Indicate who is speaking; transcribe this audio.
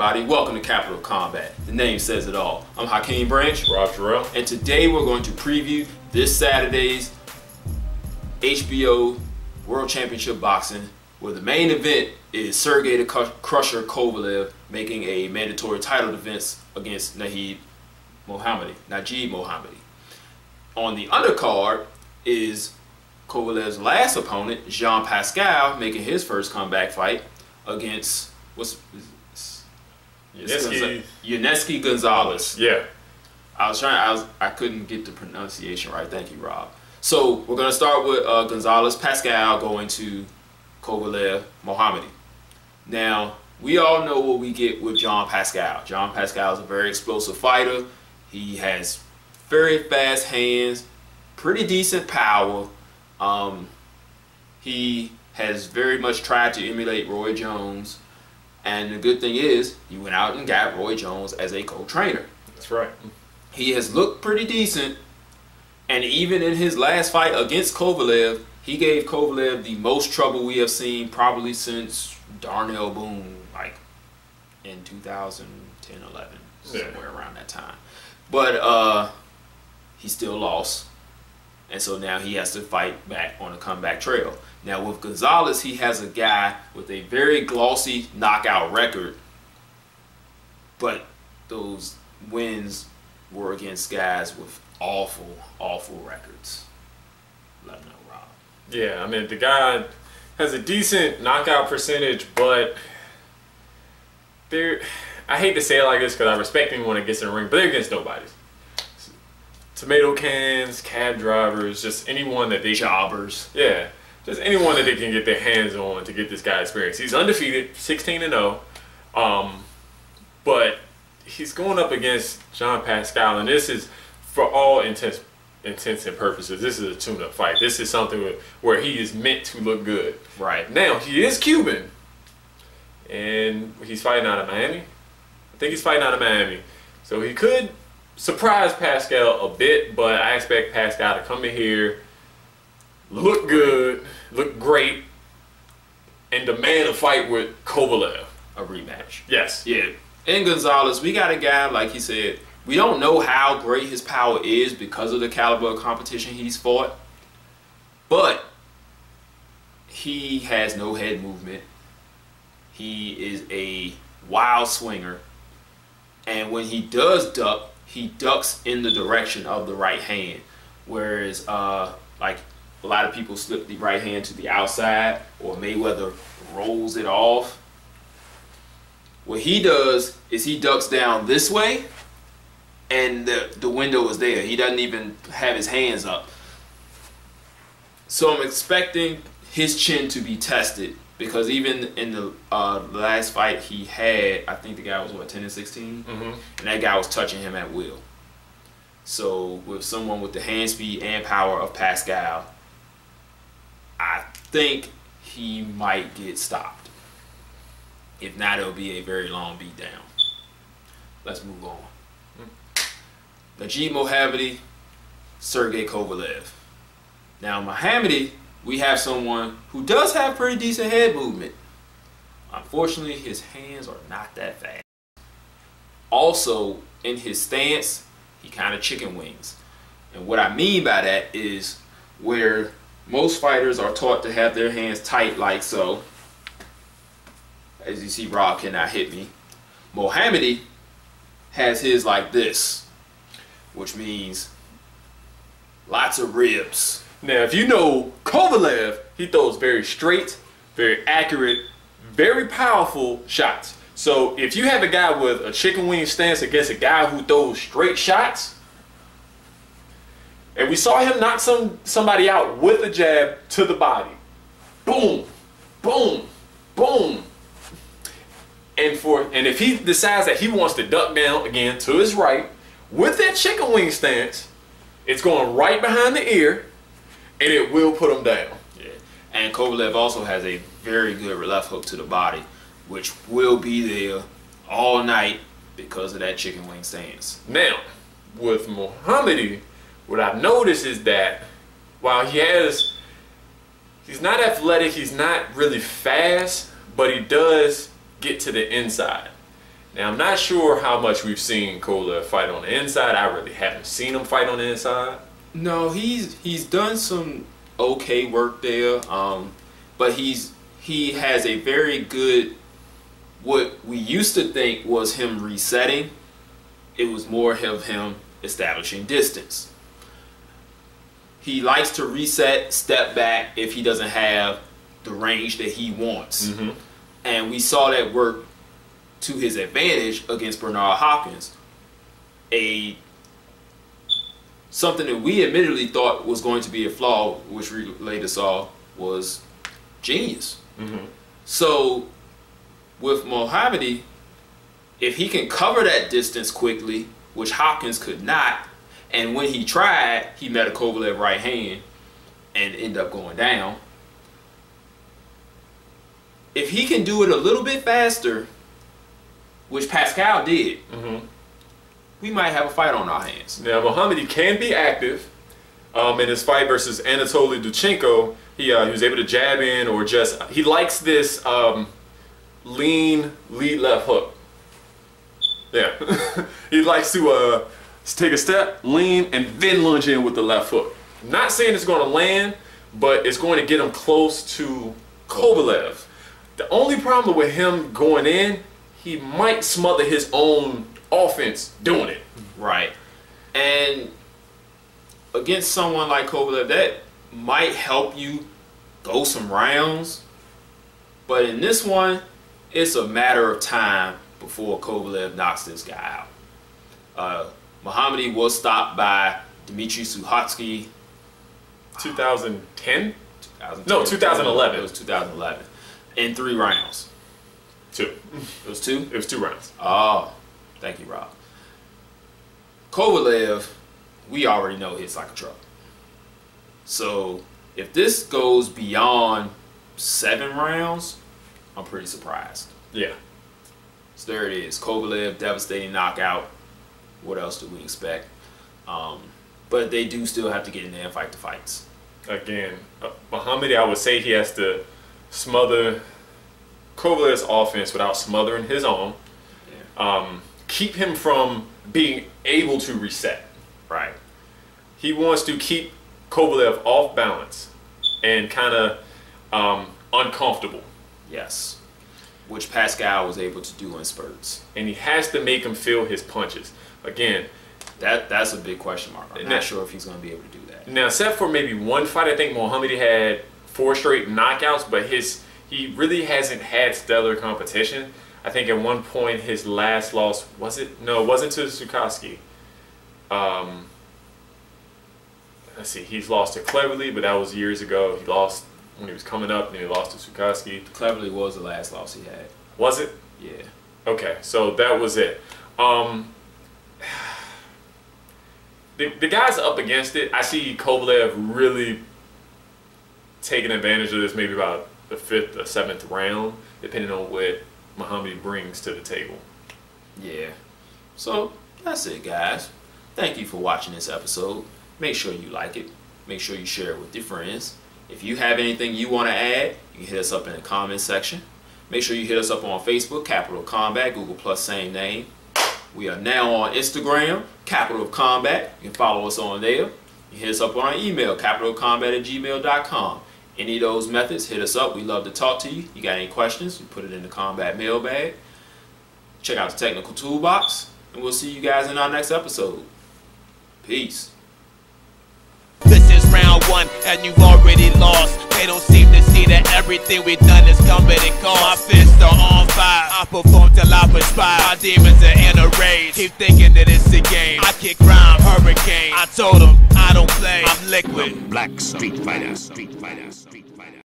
Speaker 1: everybody? Welcome to Capital of Combat. The name says it all. I'm Hakeem Branch.
Speaker 2: Rob Terrell.
Speaker 1: And today we're going to preview this Saturday's HBO World Championship Boxing, where the main event is Sergey the Crusher Kovalev making a mandatory title defense against Najib Mohamedi. On the undercard is Kovalev's last opponent, Jean Pascal, making his first comeback fight against Yuneski Gonzalez.
Speaker 2: Yeah.
Speaker 1: I couldn't get the pronunciation right. Thank you, Rob. So we're gonna start with Gonzalez Pascal going to Kovalev-Mohamedi. Now we all know what we get with Jean Pascal. Jean Pascal is a very explosive fighter. He has very fast hands, pretty decent power. He has very much tried to emulate Roy Jones, and the good thing is he went out and got Roy Jones as a co-trainer.
Speaker 2: That's right.
Speaker 1: He has looked pretty decent, and even in his last fight against Kovalev, he gave Kovalev the most trouble we have seen probably since Darnell Boone, like in 2010, 11, somewhere around that time. But he still lost, and so now he has to fight back on a comeback trail. Now with Gonzalez, he has a guy with a very glossy knockout record, but those wins were against guys with awful records. Let me know, Rob.
Speaker 2: Yeah, I mean, the guy has a decent knockout percentage, but I hate to say it like this because I respect him when it gets in the ring, but they're against nobody. Tomato cans, cab drivers, just anyone that they
Speaker 1: jobbers.
Speaker 2: Yeah, just anyone that they can get their hands on to get this guy experience. He's undefeated, 16-0, but he's going up against Jean Pascal, and this is, for all intents and purposes, this is a tune-up fight. This is something where he is meant to look good.
Speaker 1: Right.
Speaker 2: Now, he is Cuban, and he's fighting out of Miami. I think he's fighting out of Miami. So he could surprise Pascal a bit, but I expect Pascal to come in here, look good, look great, and demand a fight with Kovalev.
Speaker 1: A rematch.
Speaker 2: Yes.
Speaker 1: Yeah. In Gonzalez, we got a guy, like he said, we don't know how great his power is because of the caliber of competition he's fought, but he has no head movement. He is a wild swinger, and when he does duck, he ducks in the direction of the right hand, whereas like a lot of people slip the right hand to the outside, or Mayweather rolls it off. What he does is he ducks down this way, and the window is there. He doesn't even have his hands up. So I'm expecting his chin to be tested, because even in the last fight he had, I think the guy was, what, 10-16? And that guy was touching him at will. So with someone with the hand speed and power of Pascal, I think he might get stopped. If not, it'll be a very long beatdown. Let's move on. Najib Mohamedi, Sergey Kovalev. Now Mohamedi, we have someone who does have pretty decent head movement. Unfortunately, his hands are not that fast. Also, in his stance, he kind of chicken wings. And what I mean by that is where most fighters are taught to have their hands tight like so. As you see, Rob cannot hit me. Mohamedi has his like this, which means lots of ribs.
Speaker 2: Now, if you know Kovalev, he throws very straight, very accurate, very powerful shots. So if you have a guy with a chicken wing stance against a guy who throws straight shots, and we saw him knock somebody out with a jab to the body, boom, boom, boom. And if he decides that he wants to duck down again to his right with that chicken wing stance, it's going right behind the ear, and it will put him down.
Speaker 1: Yeah. And Kovalev also has a very good left hook to the body, which will be there all night because of that chicken wing stance.
Speaker 2: Now, with Mohamedi, what I've noticed is that while he's not athletic, he's not really fast, but he does get to the inside. Now, I'm not sure how much we've seen Kovalev fight on the inside. I really haven't seen him fight on the inside.
Speaker 1: No, he's done some okay work there, but he has a very good, what we used to think was him resetting, it was more of him establishing distance. He likes to reset, step back if he doesn't have the range that he wants. And we saw that work to his advantage against Bernard Hopkins. Something that we admittedly thought was going to be a flaw, which we later saw was genius. So with Mohamedi, if he can cover that distance quickly, which Hopkins could not, and when he tried, he met a Kovalev right hand and ended up going down. If he can do it a little bit faster, which Pascal did, we might have a fight on our hands.
Speaker 2: Now, Mohamedi can be active. In his fight versus Anatoly Duchenko, he was able to jab in, or just, he likes this lean lead left hook. Yeah. He likes to take a step, lean, and then lunge in with the left hook. Not saying it's going to land, but it's going to get him close to Kovalev. The only problem with him going in, he might smother his own offense doing it.
Speaker 1: Right. And against someone like Kovalev, that might help you go some rounds. But in this one, it's a matter of time before Kovalev knocks this guy out. Mohamedi was stopped by Dmitry Suhatsky.
Speaker 2: 2010? No, 2011.
Speaker 1: It was 2011. In 3 rounds.
Speaker 2: 2.
Speaker 1: It was 2?
Speaker 2: It was 2 rounds.
Speaker 1: Oh, thank you, Rob. Kovalev, we already know hits like a truck. So if this goes beyond 7 rounds, I'm pretty surprised.
Speaker 2: Yeah.
Speaker 1: So there it is. Kovalev, devastating knockout. What else do we expect? But they do still have to get in there and fight the fights.
Speaker 2: Again, Mohamedi, I would say he has to smother Kovalev's offense without smothering his own. Yeah. Keep him from being able to reset.
Speaker 1: Right.
Speaker 2: He wants to keep Kovalev off balance and kind of uncomfortable.
Speaker 1: Yes. Which Pascal was able to do in spurts.
Speaker 2: And he has to make him feel his punches. Again,
Speaker 1: that's a big question mark. I'm not sure if he's going to be able to do that.
Speaker 2: Now, except for maybe one fight, I think Mohamedi had 4 straight knockouts, but he really hasn't had stellar competition. I think at one point his last loss, was it? No, it wasn't to Sukoski. Let's see, he's lost to Cleverly, but that was years ago. He lost when he was coming up, and then he lost to Sukoski.
Speaker 1: Cleverly was the last loss he had.
Speaker 2: Was it?
Speaker 1: Yeah.
Speaker 2: Okay, so that was it. The guys up against it, I see Kovalev really taking advantage of this maybe about the 5th or 7th round, depending on what Mohamedi brings to the table.
Speaker 1: Yeah. So that's it, guys. Thank you for watching this episode. Make sure you like it. Make sure you share it with your friends. If you have anything you want to add, you can hit us up in the comment section. Make sure you hit us up on Facebook, CapitalofCombat, Google+, same name. We are now on Instagram, CapitalofCombat. You can follow us on there. You hit us up on our email, capitalofcombat@gmail.com. Any of those methods, hit us up. We love to talk to you. You got any questions, we put it in the combat mailbag. Check out the technical toolbox, and we'll see you guys in our next episode. Peace.
Speaker 3: This is round 1 and you've already lost. They don't seem to see that everything we've done is come at a cost. My fists are on fire, I perform till I perspire. My demons are in a rage, keep thinking that it's a game. I kick rhyme, hurricane, I told them I don't play, I'm liquid.
Speaker 4: Black Street Fighter.